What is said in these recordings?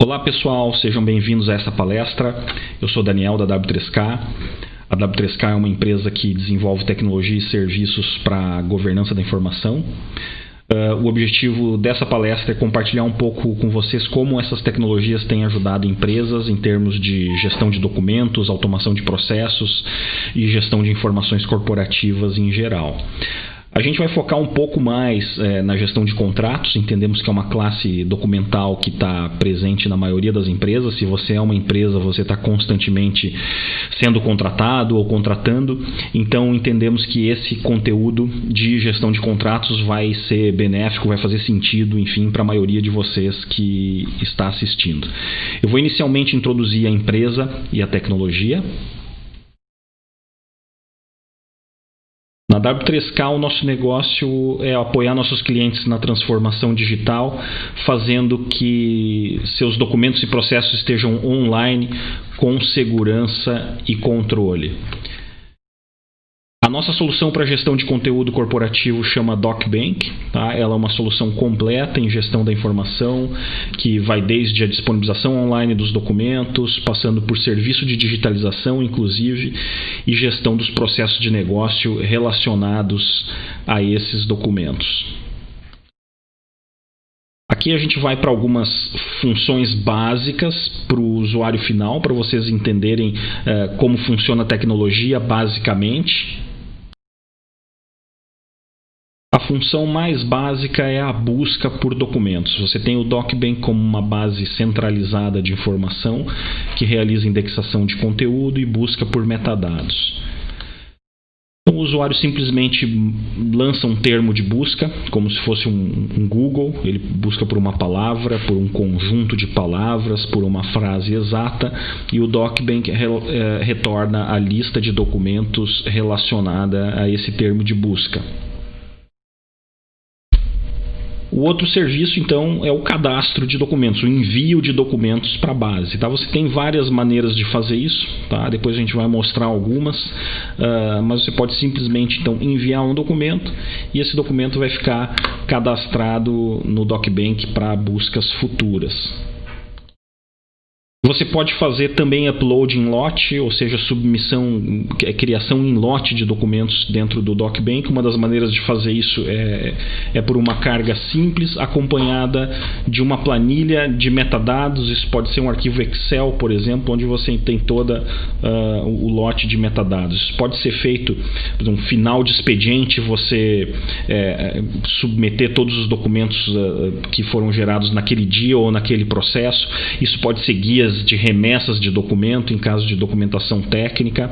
Olá pessoal, sejam bem-vindos a essa palestra. Eu sou Daniel da W3K. A W3K é uma empresa que desenvolve tecnologia e serviços para a governança da informação. O objetivo dessa palestra é compartilhar um pouco com vocês como essas tecnologias têm ajudado empresas em termos de gestão de documentos, automação de processos e gestão de informações corporativas em geral. A gente vai focar um pouco mais na gestão de contratos. Entendemos que é uma classe documental que está presente na maioria das empresas. Se você é uma empresa, você está constantemente sendo contratado ou contratando. Então entendemos que esse conteúdo de gestão de contratos vai ser benéfico, vai fazer sentido, enfim, para a maioria de vocês que está assistindo. Eu vou inicialmente introduzir a empresa e a tecnologia. Na W3K, o nosso negócio é apoiar nossos clientes na transformação digital, fazendo que seus documentos e processos estejam online com segurança e controle. A nossa solução para gestão de conteúdo corporativo chama DocBank. Tá? Ela é uma solução completa em gestão da informação, que vai desde a disponibilização online dos documentos, passando por serviço de digitalização, inclusive, e gestão dos processos de negócio relacionados a esses documentos. Aqui a gente vai para algumas funções básicas para o usuário final, para vocês entenderem como funciona a tecnologia basicamente. A função mais básica é a busca por documentos. Você tem o DocBank como uma base centralizada de informação que realiza indexação de conteúdo e busca por metadados. Então, o usuário simplesmente lança um termo de busca, como se fosse um Google. Ele busca por uma palavra, por um conjunto de palavras, por uma frase exata, e o DocBank retorna a lista de documentos relacionada a esse termo de busca. O outro serviço, então, é o cadastro de documentos, o envio de documentos para a base. Tá? Você tem várias maneiras de fazer isso, tá? Depois a gente vai mostrar algumas, mas você pode simplesmente então, enviar um documento e esse documento vai ficar cadastrado no DocBank para buscas futuras. Você pode fazer também upload em lote, ou seja, submissão, criação em lote de documentos dentro do DocBank. Uma das maneiras de fazer isso é por uma carga simples, acompanhada de uma planilha de metadados. Isso pode ser um arquivo Excel, por exemplo, onde você tem todo o lote de metadados. Isso pode ser feito no final de expediente, você submeter todos os documentos que foram gerados naquele dia ou naquele processo. Isso pode ser guias de remessas de documento em caso de documentação técnica.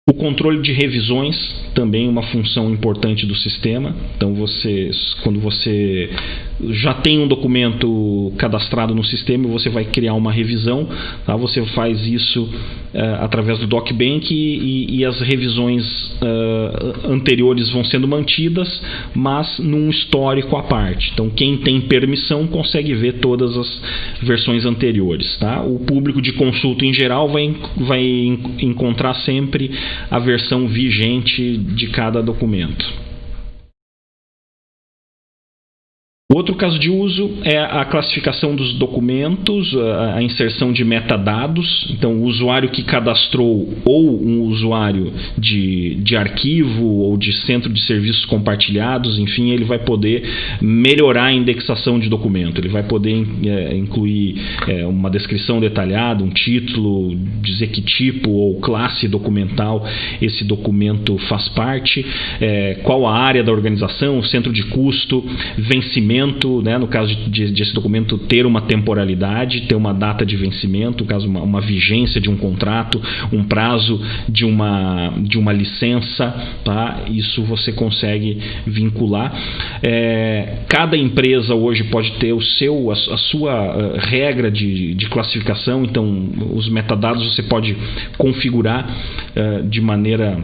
O controle de revisões também é uma função importante do sistema. Então, quando você já tem um documento cadastrado no sistema, você vai criar uma revisão. Tá? Você faz isso através do DocBank e as revisões anteriores vão sendo mantidas, mas num histórico à parte. Então, quem tem permissão consegue ver todas as versões anteriores. Tá? O público de consulta em geral vai encontrar sempre a versão vigente de cada documento. O outro caso de uso é a classificação dos documentos, a inserção de metadados. Então, o usuário que cadastrou ou um usuário de arquivo ou de centro de serviços compartilhados, enfim, ele vai poder melhorar a indexação de documento. Ele vai poder incluir uma descrição detalhada, um título, dizer que tipo ou classe documental esse documento faz parte, qual a área da organização, o centro de custo, vencimento, né, no caso de esse documento ter uma temporalidade, ter uma data de vencimento, no caso uma vigência de um contrato, um prazo de uma licença, tá? Isso você consegue vincular. Cada empresa hoje pode ter a sua regra de classificação. Então, os metadados você pode configurar de maneira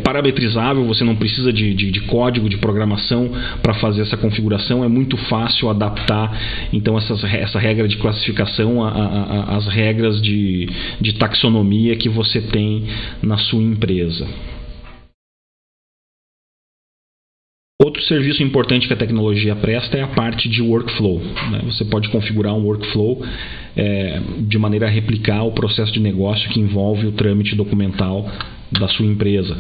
parametrizável. Você não precisa de código de programação para fazer essa configuração. É muito fácil adaptar então essa regra de classificação às regras de taxonomia que você tem na sua empresa. Outro serviço importante que a tecnologia presta é a parte de workflow, né? Você pode configurar um workflow de maneira a replicar o processo de negócio que envolve o trâmite documental da sua empresa.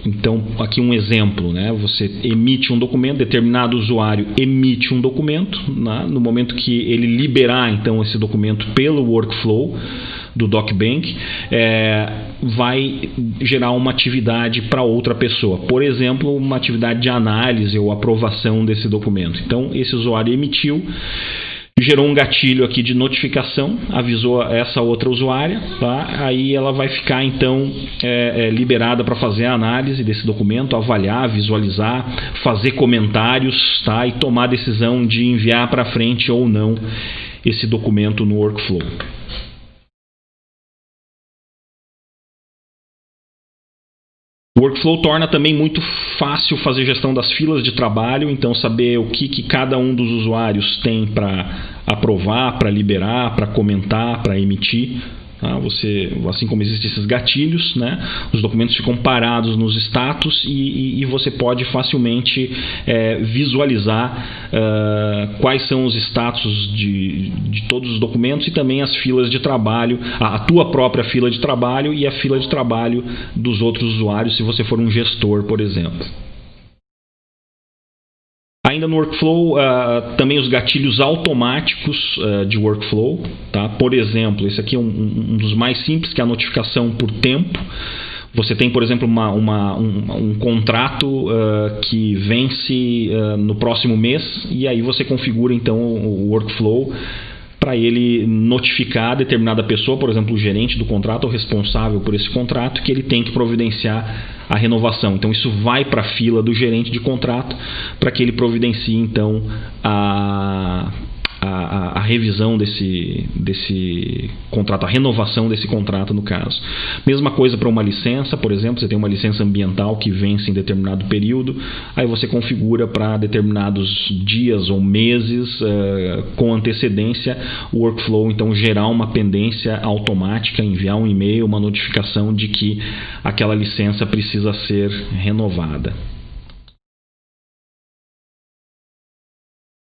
Então, aqui um exemplo, né? Você emite um documento, determinado usuário emite um documento, né? No momento que ele liberar então esse documento pelo workflow do DocBank, vai gerar uma atividade para outra pessoa. Por exemplo, uma atividade de análise ou aprovação desse documento. Então, esse usuário emitiu, gerou um gatilho aqui de notificação, avisou essa outra usuária, tá? Aí ela vai ficar então liberada para fazer a análise desse documento, avaliar, visualizar, fazer comentários, tá? E tomar a decisão de enviar para frente ou não esse documento no workflow. O workflow torna também muito fácil fazer gestão das filas de trabalho, então saber o que cada um dos usuários tem para aprovar, para liberar, para comentar, para emitir. Tá? Assim como existem esses gatilhos, né? Os documentos ficam parados nos status e você pode facilmente visualizar quais são os status de todos os documentos e também as filas de trabalho, a tua própria fila de trabalho e a fila de trabalho dos outros usuários, se você for um gestor, por exemplo. Ainda no workflow, também os gatilhos automáticos de workflow, tá? Por exemplo, esse aqui é um dos mais simples, que é a notificação por tempo. Você tem, por exemplo, um contrato que vence no próximo mês, e aí você configura então o workflow para ele notificar determinada pessoa, por exemplo, o gerente do contrato ou responsável por esse contrato, que ele tem que providenciar a renovação. Então isso vai para a fila do gerente de contrato para que ele providencie então a revisão desse contrato, a renovação desse contrato no caso. Mesma coisa para uma licença, por exemplo, você tem uma licença ambiental que vence em determinado período, aí você configura para determinados dias ou meses com antecedência o workflow, então gerar uma pendência automática, enviar um e-mail, uma notificação de que aquela licença precisa ser renovada.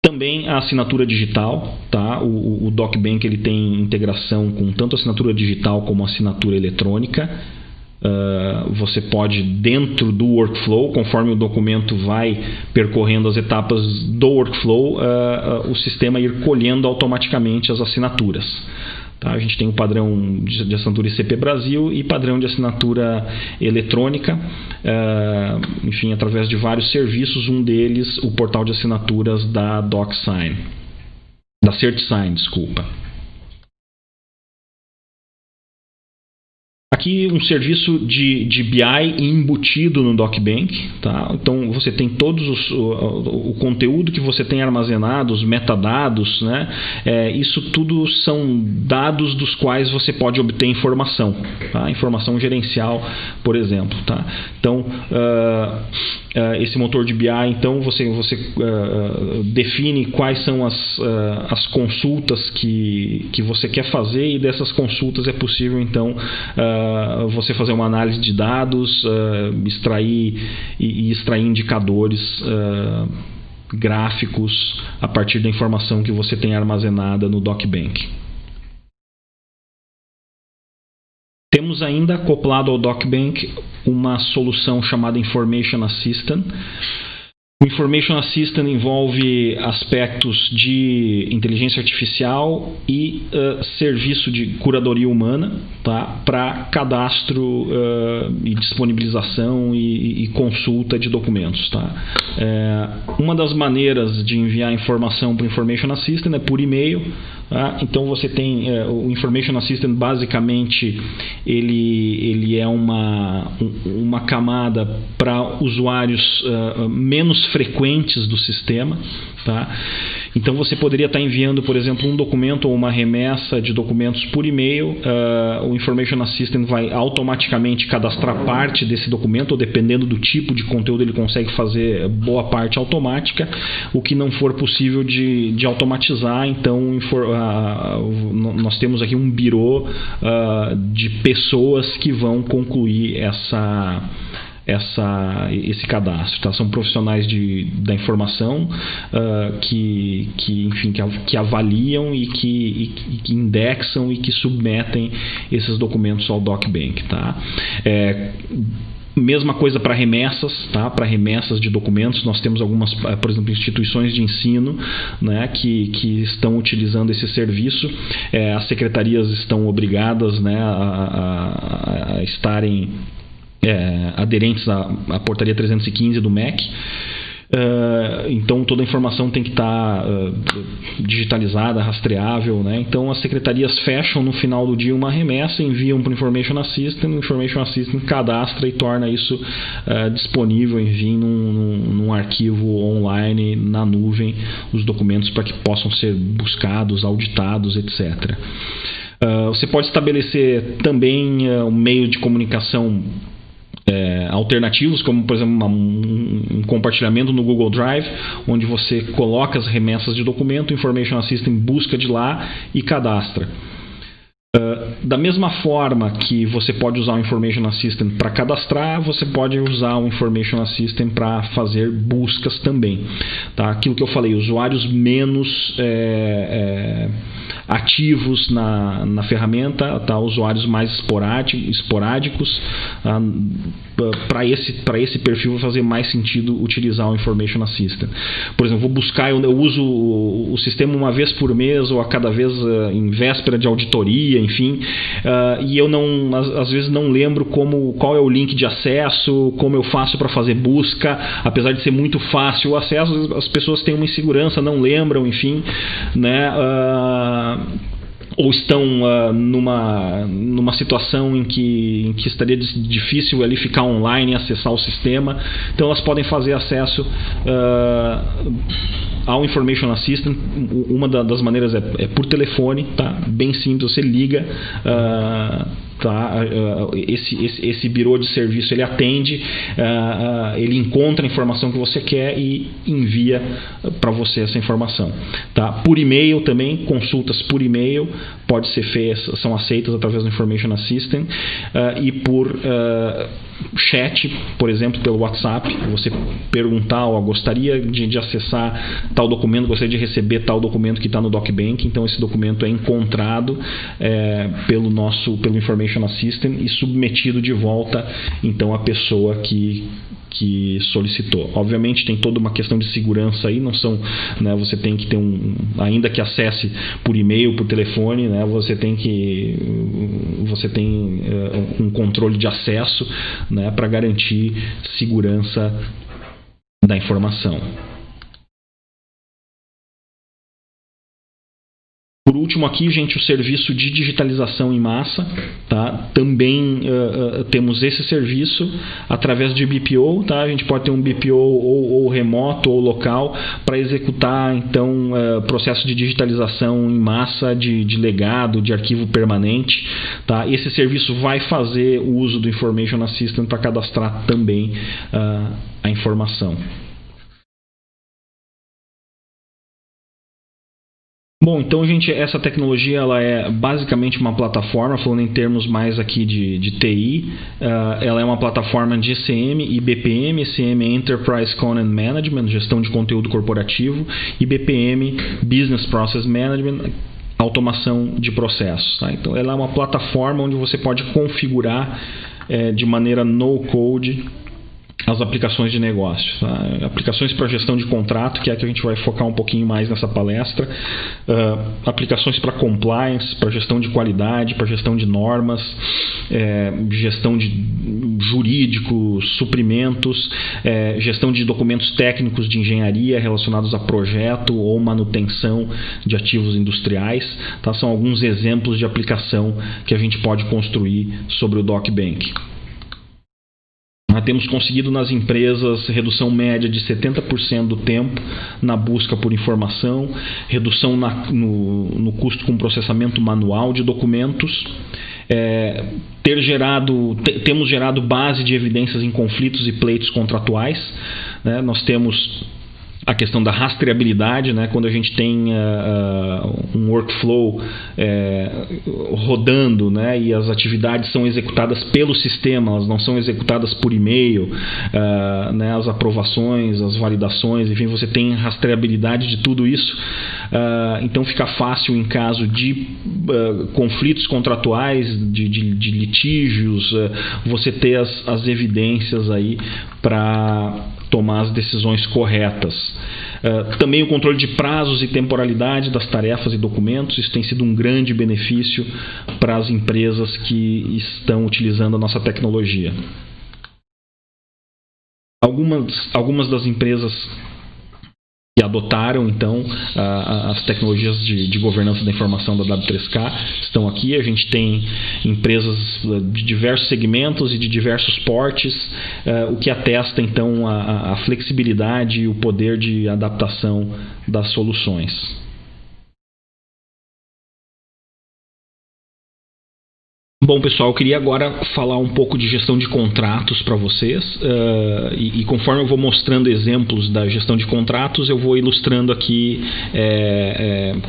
Também a assinatura digital, tá? O DocBank ele tem integração com tanto a assinatura digital como a assinatura eletrônica. Você pode, dentro do workflow, conforme o documento vai percorrendo as etapas do workflow, o sistema ir colhendo automaticamente as assinaturas. Tá? A gente tem o padrão de assinatura ICP Brasil e padrão de assinatura eletrônica, enfim, através de vários serviços, um deles o portal de assinaturas da DocSign, da CertSign, desculpa. Aqui um serviço de BI embutido no DocBank, tá? Então você tem todos o conteúdo que você tem armazenado, os metadados, né? Isso tudo são dados dos quais você pode obter informação, tá? Informação gerencial, por exemplo, tá? Então esse motor de BI, então você define quais são as consultas que você quer fazer, e dessas consultas é possível então você fazer uma análise de dados, extrair indicadores gráficos a partir da informação que você tem armazenada no DocBank. Temos ainda acoplado ao DocBank uma solução chamada Information Assistant. O Information Assistant envolve aspectos de inteligência artificial e serviço de curadoria humana, tá? Para cadastro e disponibilização e consulta de documentos. Tá? Uma das maneiras de enviar informação para o Information Assistant é por e-mail. Tá? Então você tem o Information Assistant, basicamente ele é uma camada para usuários menos frequentes do sistema, tá? Então você poderia estar enviando, por exemplo, um documento ou uma remessa de documentos por e-mail. O Information Assistant vai automaticamente cadastrar parte desse documento, ou dependendo do tipo de conteúdo ele consegue fazer boa parte automática. O que não for possível de automatizar, então nós temos aqui um birô de pessoas que vão concluir esse cadastro, tá? São profissionais da informação que avaliam e que indexam e que submetem esses documentos ao DocBank, tá? Mesma coisa para remessas, tá? Para remessas de documentos, nós temos algumas, por exemplo, instituições de ensino, né, que estão utilizando esse serviço. As secretarias estão obrigadas, né, a estarem aderentes à portaria 315 do MEC. Então toda a informação tem que estar digitalizada, rastreável, né? Então as secretarias fecham no final do dia uma remessa, enviam para o Information Assistant, o Information Assistant cadastra e torna isso disponível, enfim, num arquivo online na nuvem, os documentos para que possam ser buscados, auditados, etc. Você pode estabelecer também um meio de comunicação alternativos, como por exemplo um compartilhamento no Google Drive, onde você coloca as remessas de documento, o Information Assistant busca de lá e cadastra. Da mesma forma que você pode usar o Information Assistant para cadastrar, você pode usar o Information Assistant para fazer buscas também, tá? Aquilo que eu falei, usuários menos ativos na ferramenta, tá? Usuários mais esporádicos, para esse perfil vai fazer mais sentido utilizar o Information Assistant. Por exemplo, vou buscar, eu uso o sistema uma vez por mês ou a cada vez em véspera de auditoria, enfim, e eu às vezes não lembro qual é o link de acesso, como eu faço para fazer busca, apesar de ser muito fácil o acesso, as pessoas têm uma insegurança, não lembram, enfim, né? Ou estão numa situação em que estaria difícil ali ficar online e acessar o sistema, então elas podem fazer acesso ao Information Assistant. Uma das maneiras é por telefone, tá? Bem simples, você liga, tá? Esse birô de serviço ele atende, ele encontra a informação que você quer e envia para você essa informação, tá? Por e-mail também, consultas por e-mail pode ser feitas, são aceitas através do Information Assistant, e por chat, por exemplo, pelo WhatsApp, você perguntar, gostaria de acessar tal documento, gostaria de receber tal documento que está no DocBank, então esse documento é encontrado pelo Information Assistant e submetido de volta então à pessoa que solicitou. Obviamente tem toda uma questão de segurança aí, não são, né, você tem que ter ainda que acesse por e-mail, por telefone, né, você tem um controle de acesso, né, para garantir segurança da informação. Por último aqui, gente, o serviço de digitalização em massa, tá? Também temos esse serviço através de BPO, tá? A gente pode ter um BPO ou remoto ou local para executar então processo de digitalização em massa de legado, de arquivo permanente, tá? Esse serviço vai fazer o uso do Information Assistant para cadastrar também a informação. Bom, então, gente, essa tecnologia ela é basicamente uma plataforma, falando em termos mais aqui de TI, ela é uma plataforma de ECM e BPM. ECM é Enterprise Content Management, gestão de conteúdo corporativo, e BPM, Business Process Management, automação de processos, tá? Então, ela é uma plataforma onde você pode configurar de maneira no-code as aplicações de negócio, tá? Aplicações para gestão de contrato, que é que a gente vai focar um pouquinho mais nessa palestra, aplicações para compliance, para gestão de qualidade, para gestão de normas, gestão de jurídicos, suprimentos, gestão de documentos técnicos de engenharia relacionados a projeto ou manutenção de ativos industriais, tá? São alguns exemplos de aplicação que a gente pode construir sobre o DocBank. Nós temos conseguido nas empresas redução média de 70% do tempo na busca por informação, redução no custo com processamento manual de documentos, temos gerado base de evidências em conflitos e pleitos contratuais, né? Nós temos a questão da rastreabilidade, né? Quando a gente tem um workflow rodando, né? E as atividades são executadas pelo sistema, elas não são executadas por e-mail, né? As aprovações, as validações, enfim, você tem rastreabilidade de tudo isso. Então fica fácil em caso de conflitos contratuais, de litígios, você ter as evidências aí para tomar as decisões corretas. Também o controle de prazos e temporalidade das tarefas e documentos, isso tem sido um grande benefício para as empresas que estão utilizando a nossa tecnologia. Algumas das empresas que adotaram então as tecnologias de governança da informação da W3K estão aqui. A gente tem empresas de diversos segmentos e de diversos portes, o que atesta então a flexibilidade e o poder de adaptação das soluções. Bom, pessoal, eu queria agora falar um pouco de gestão de contratos para vocês, e conforme eu vou mostrando exemplos da gestão de contratos, eu vou ilustrando aqui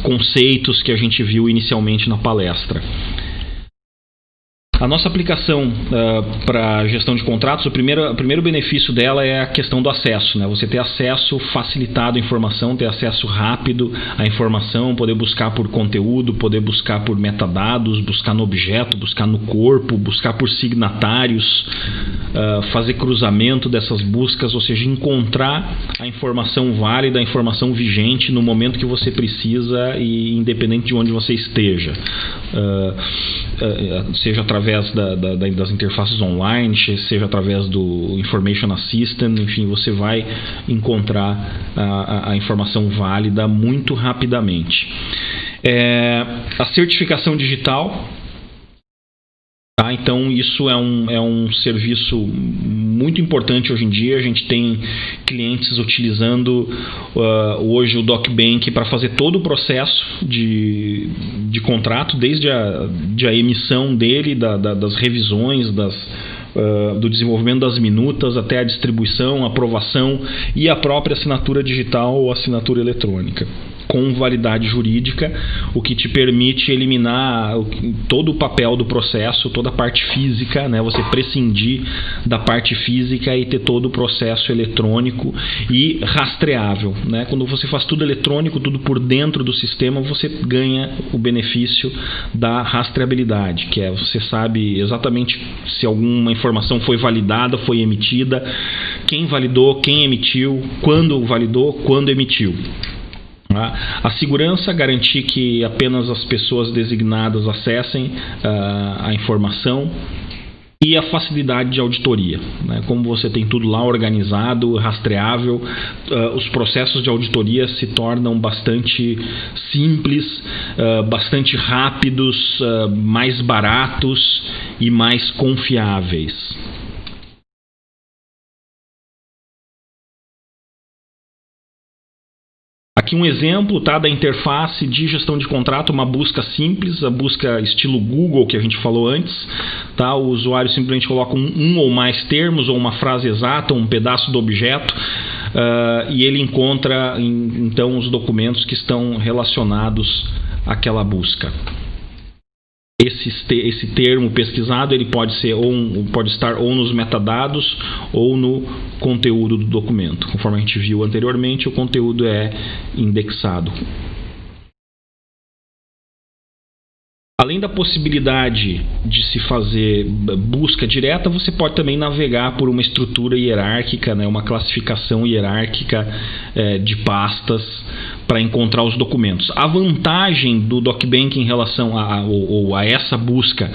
conceitos que a gente viu inicialmente na palestra. A nossa aplicação para gestão de contratos, o primeiro benefício dela é a questão do acesso, né? Você ter acesso facilitado à informação, ter acesso rápido à informação, poder buscar por conteúdo, poder buscar por metadados, buscar no objeto, buscar no corpo, buscar por signatários, fazer cruzamento dessas buscas, ou seja, encontrar a informação válida, a informação vigente no momento que você precisa e independente de onde você esteja. Seja através das interfaces online, seja através do Information Assistant, enfim, você vai encontrar a informação válida muito rapidamente. A certificação digital. Então isso é um serviço muito importante hoje em dia. A gente tem clientes utilizando hoje o DocBank para fazer todo o processo de contrato, desde a emissão dele, das revisões, do desenvolvimento das minutas até a distribuição, aprovação e a própria assinatura digital ou assinatura eletrônica, com validade jurídica, o que te permite eliminar todo o papel do processo, toda a parte física, né? Você prescindir da parte física e ter todo o processo eletrônico e rastreável, né? Quando você faz tudo eletrônico, tudo por dentro do sistema, você ganha o benefício da rastreabilidade, que é você sabe exatamente se alguma informação foi validada, foi emitida, quem validou, quem emitiu, quando validou, quando emitiu. A segurança, garantir que apenas as pessoas designadas acessem a informação, e a facilidade de auditoria, né? Como você tem tudo lá organizado, rastreável, os processos de auditoria se tornam bastante simples, bastante rápidos, mais baratos e mais confiáveis. Aqui um exemplo, tá, da interface de gestão de contrato, uma busca simples, a busca estilo Google que a gente falou antes. Tá? O usuário simplesmente coloca um ou mais termos, ou uma frase exata, um pedaço do objeto, e ele encontra então os documentos que estão relacionados àquela busca. Esse termo pesquisado ele pode estar ou nos metadados ou no conteúdo do documento. Conforme a gente viu anteriormente, o conteúdo é indexado. Além da possibilidade de se fazer busca direta, você pode também navegar por uma estrutura hierárquica, né, uma classificação hierárquica de pastas para encontrar os documentos. A vantagem do DocBank em relação a essa busca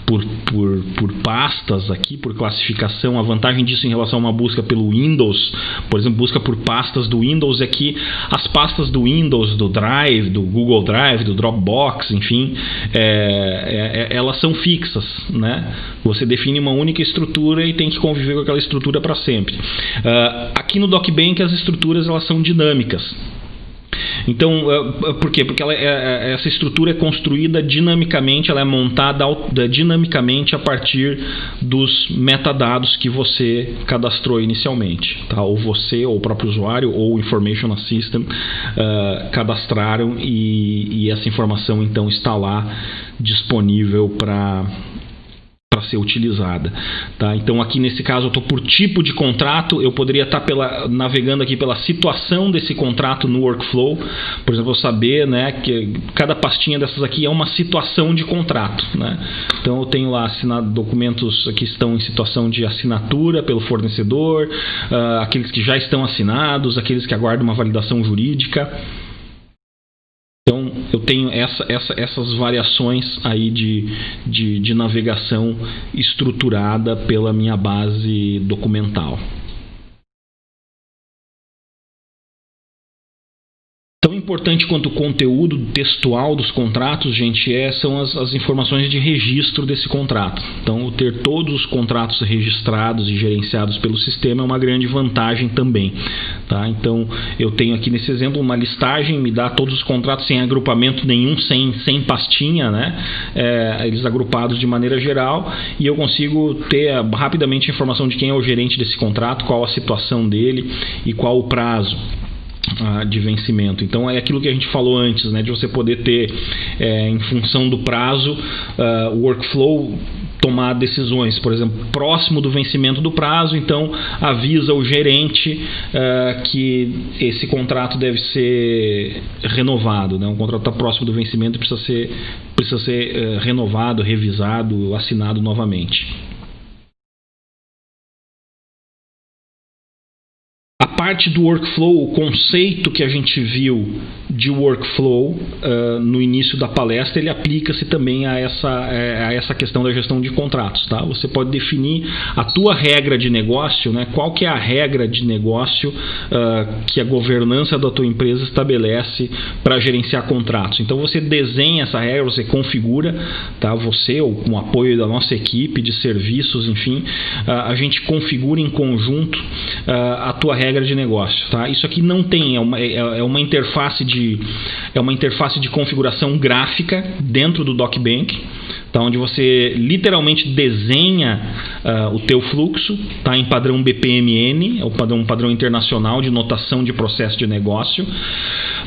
por pastas aqui, por classificação, a vantagem disso em relação a uma busca pelo Windows, por exemplo, busca por pastas do Windows, é que as pastas do Windows, do Drive, do Google Drive, do Dropbox, enfim, elas são fixas, né? Você define uma única estrutura e tem que conviver com aquela estrutura para sempre. Aqui no DocBank as estruturas elas são dinâmicas. Então, por quê? Porque essa estrutura é construída dinamicamente, ela é montada dinamicamente a partir dos metadados que você cadastrou inicialmente, tá? Ou você, ou o próprio usuário, ou o Information System cadastraram e essa informação então está lá disponível para ser utilizada, tá? Então aqui nesse caso eu estou por tipo de contrato, eu poderia estar navegando aqui pela situação desse contrato no workflow. Por exemplo, eu saber, né, que cada pastinha dessas aqui é uma situação de contrato, né? Então eu tenho lá documentos que estão em situação de assinatura pelo fornecedor, aqueles que já estão assinados, aqueles que aguardam uma validação jurídica. Então eu tenho essas variações aí de navegação estruturada pela minha base documental. Tão importante quanto o conteúdo textual dos contratos, gente, são as informações de registro desse contrato. Então, ter todos os contratos registrados e gerenciados pelo sistema é uma grande vantagem também, tá? Então, eu tenho aqui nesse exemplo uma listagem, me dá todos os contratos sem agrupamento nenhum, sem pastinha, né? Eles agrupados de maneira geral, e eu consigo ter rapidamente a informação de quem é o gerente desse contrato, qual a situação dele e qual o prazo de vencimento. Então é aquilo que a gente falou antes, né, de você poder ter em função do prazo o workflow tomar decisões, por exemplo, próximo do vencimento do prazo, então avisa o gerente que esse contrato deve ser renovado, né? Um contrato está próximo do vencimento e precisa ser renovado, revisado, assinado novamente. Parte do workflow, o conceito que a gente viu de workflow no início da palestra, ele aplica-se também a essa questão da gestão de contratos, tá? Você pode definir a tua regra de negócio, né? Qual que é a regra de negócio que a governança da tua empresa estabelece para gerenciar contratos. Então você desenha essa regra, você configura, tá? Você, ou com o apoio da nossa equipe de serviços, enfim, a gente configura em conjunto a tua regra de negócio, tá? Isso aqui não tem, é uma interface de configuração gráfica dentro do DocBank, tá? Onde você literalmente desenha o teu fluxo, tá? Em padrão BPMN, é um padrão internacional de notação de processo de negócio.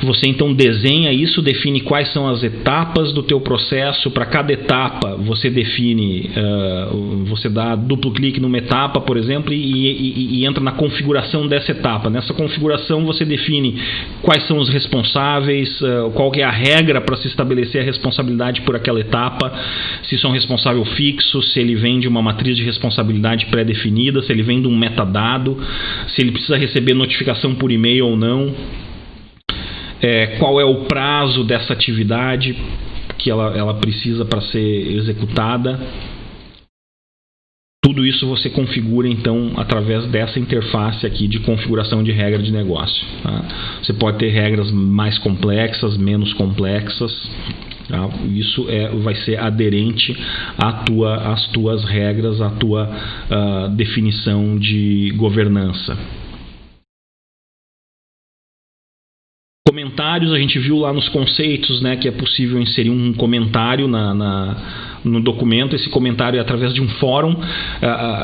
Você então desenha isso, define quais são as etapas do teu processo. Para cada etapa você define, você dá duplo clique numa etapa, por exemplo, e entra na configuração dessa etapa. Nessa configuração você define quais são os responsáveis, qual que é a regra para se estabelecer a responsabilidade por aquela etapa, se isso é um responsável fixo, se ele vem de uma matriz de responsabilidade pré-definida, se ele vem de um metadado, se ele precisa receber notificação por e-mail ou não. Qual é o prazo dessa atividade que ela precisa para ser executada. Tudo isso você configura então através dessa interface aqui de configuração de regra de negócio, tá? Você pode ter regras mais complexas, menos complexas, tá? Isso vai ser aderente às tuas regras, à tua definição de governança. Comentários, a gente viu lá nos conceitos, né, que é possível inserir um comentário no documento. Esse comentário é através de um fórum,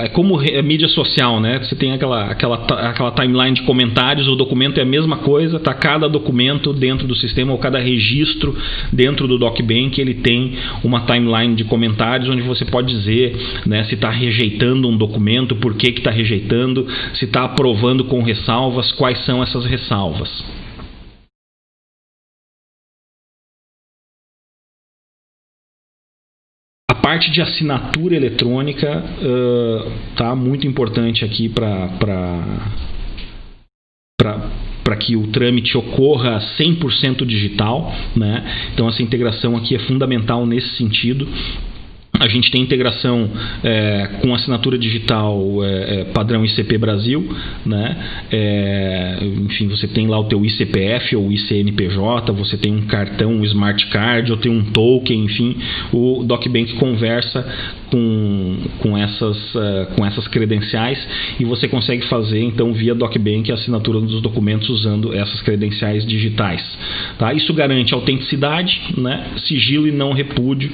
é como mídia social, né? Você tem aquela timeline de comentários, o documento é a mesma coisa, tá? Cada documento dentro do sistema, ou cada registro dentro do DocBank, ele tem uma timeline de comentários onde você pode dizer, né, se está rejeitando um documento, por que está rejeitando, se está aprovando com ressalvas, quais são essas ressalvas. A parte de assinatura eletrônica tá muito importante aqui para que o trâmite ocorra 100% digital, né? Então essa integração aqui é fundamental nesse sentido. A gente tem integração com assinatura digital padrão ICP Brasil, né? Enfim, você tem lá o teu ICPF ou ICNPJ, você tem um cartão, um smart card, ou tem um token, enfim, o DocBank conversa com essas credenciais e você consegue fazer então via DocBank a assinatura dos documentos usando essas credenciais digitais, tá? Isso garante autenticidade, né? Sigilo e não repúdio,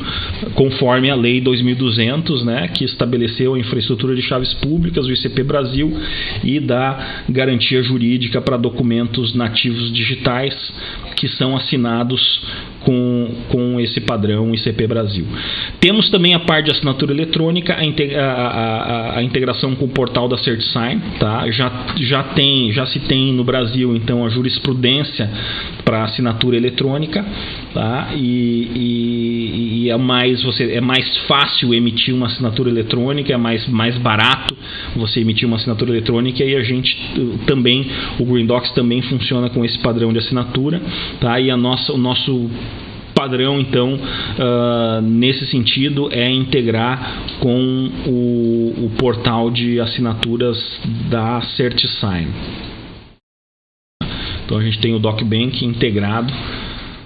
conforme a Lei 2200, né? Que estabeleceu a infraestrutura de chaves públicas, o ICP Brasil, e dá garantia jurídica para documentos nativos digitais que são assinados com esse padrão ICP Brasil. Temos também a parte de assinatura eletrônica, a integração com o portal da CertSign, tá? Já se tem no Brasil então a jurisprudência para assinatura eletrônica, tá? E é mais fácil emitir uma assinatura eletrônica, é mais barato você emitir uma assinatura eletrônica, e a gente também, o Green Docs também funciona com esse padrão de assinatura, tá? E o nosso padrão, então, nesse sentido, é integrar com o portal de assinaturas da CertSign. Então a gente tem o DocBank integrado,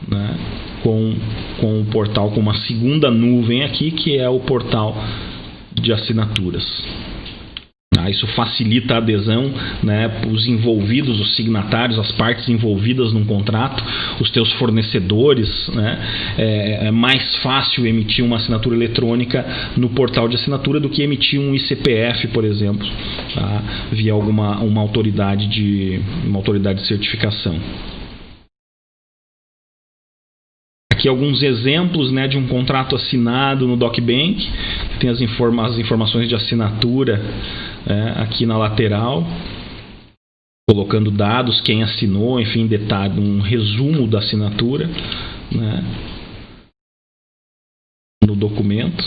né, com o portal, com uma segunda nuvem aqui, que é o portal de assinaturas. Isso facilita a adesão, né, os envolvidos, os signatários, as partes envolvidas num contrato, os teus fornecedores, né? É mais fácil emitir uma assinatura eletrônica no portal de assinatura do que emitir um ICPF, por exemplo, tá? Via uma autoridade de certificação. Aqui alguns exemplos, né, de um contrato assinado no DocBank. Tem as informações de assinatura aqui na lateral, colocando dados, quem assinou, enfim, detalhe, um resumo da assinatura, né, no documento.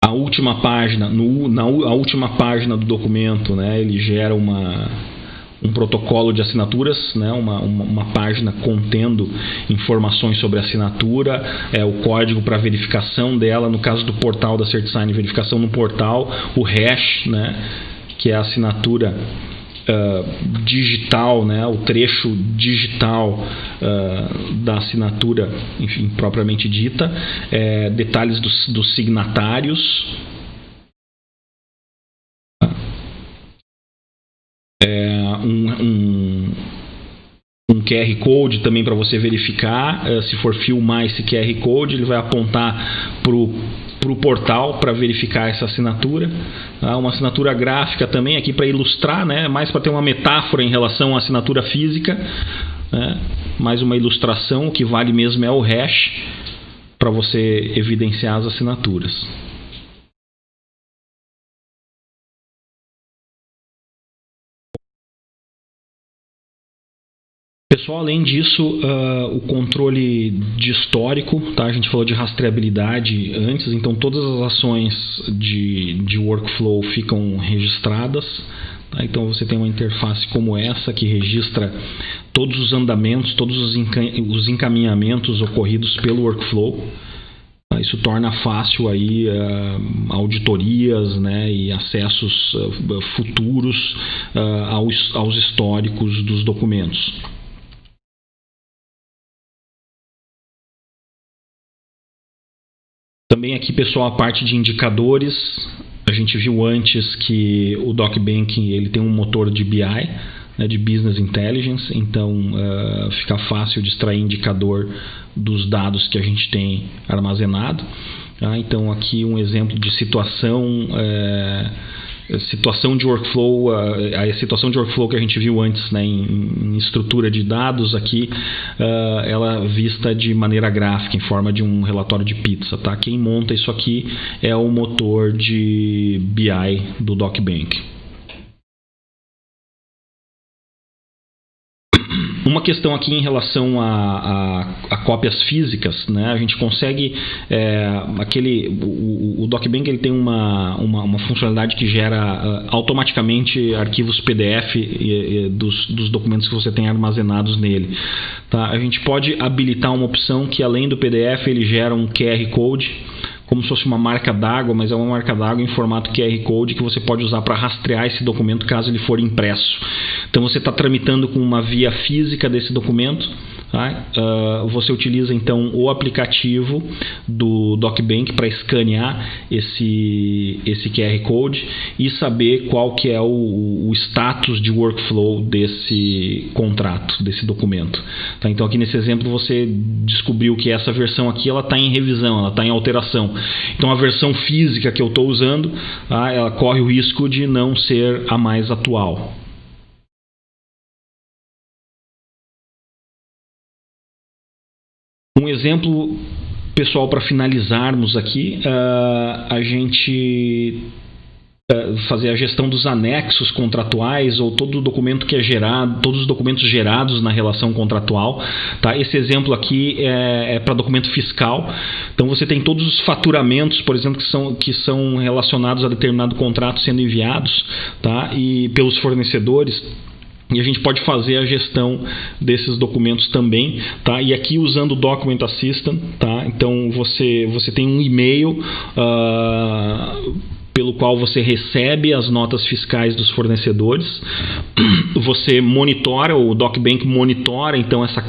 A última página, a última página do documento, né, ele gera um protocolo de assinaturas, né, uma página contendo informações sobre a assinatura, o código para verificação dela, no caso do portal da CertSign, verificação no portal, o hash, né, que é a assinatura digital, né, o trecho digital da assinatura, enfim, propriamente dita, detalhes dos signatários, um QR Code também para você verificar. Se for filmar esse QR Code, ele vai apontar para o portal para verificar essa assinatura. Uma assinatura gráfica também aqui para ilustrar, né? Mais para ter uma metáfora em relação à assinatura física, né? Mais uma ilustração. O que vale mesmo é o hash para você evidenciar as assinaturas. Pessoal, além disso, o controle de histórico, tá? A gente falou de rastreabilidade antes, então todas as ações de workflow ficam registradas, tá? Então você tem uma interface como essa que registra todos os andamentos, todos os encaminhamentos ocorridos pelo workflow. Isso torna fácil aí auditorias, né, e acessos futuros aos históricos dos documentos. Também aqui, pessoal, a parte de indicadores. A gente viu antes que o DocBank ele tem um motor de BI, né, de Business Intelligence, então fica fácil de extrair indicador dos dados que a gente tem armazenado. Tá? Então aqui um exemplo de situação de workflow, a situação de workflow que a gente viu antes, né, em estrutura de dados, aqui ela vista de maneira gráfica, em forma de um relatório de pizza. Tá? Quem monta isso aqui é o motor de BI do DocBank. Uma questão aqui em relação a cópias físicas, né? A gente consegue o DocBank ele tem uma funcionalidade que gera automaticamente arquivos PDF dos documentos que você tem armazenados nele, tá? A gente pode habilitar uma opção que, além do PDF, ele gera um QR Code, como se fosse uma marca d'água, mas é uma marca d'água em formato QR Code que você pode usar para rastrear esse documento caso ele for impresso. Então você está tramitando com uma via física desse documento, tá? Você utiliza então o aplicativo do DocBank para escanear esse QR Code e saber qual que é o status de workflow desse contrato, desse documento, tá? Então aqui nesse exemplo você descobriu que essa versão aqui ela está em revisão, ela está em alteração. Então a versão física que eu estou usando, tá, ela corre o risco de não ser a mais atual. Um exemplo, pessoal, para finalizarmos aqui, a gente fazer a gestão dos anexos contratuais ou todo o documento que é gerado, todos os documentos gerados na relação contratual, tá? Esse exemplo aqui é para documento fiscal. Então você tem todos os faturamentos, por exemplo, que são relacionados a determinado contrato sendo enviados, tá? E pelos fornecedores. E a gente pode fazer a gestão desses documentos também, tá? E aqui usando o Document Assistant, tá? Então você tem um e-mail pelo qual você recebe as notas fiscais dos fornecedores, você monitora, o DocBank monitora então essa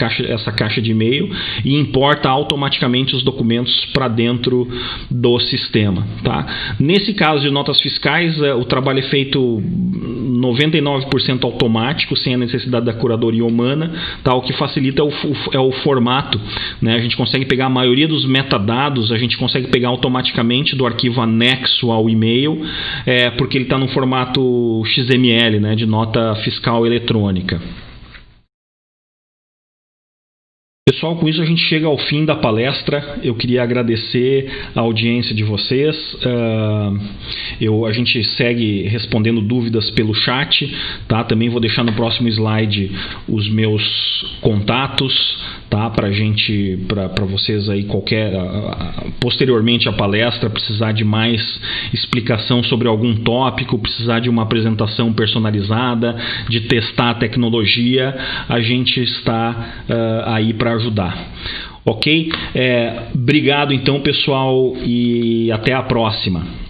caixa de e-mail e importa automaticamente os documentos para dentro do sistema, tá? Nesse caso de notas fiscais, o trabalho é feito 99% automático, sem a necessidade da curadoria humana, tá? O que facilita é o formato, né? A gente consegue pegar a maioria dos metadados, a gente consegue pegar automaticamente do arquivo anexo ao e-mail, porque ele está no formato XML, né, de nota fiscal eletrônica. Pessoal, com isso a gente chega ao fim da palestra. Eu queria agradecer a audiência de vocês. A gente segue respondendo dúvidas pelo chat, tá? Também vou deixar no próximo slide os meus contatos, tá? Para vocês aí posteriormente à palestra precisar de mais explicação sobre algum tópico, precisar de uma apresentação personalizada, de testar a tecnologia, a gente está aí para ajudar. Ok? Obrigado então, pessoal, e até a próxima.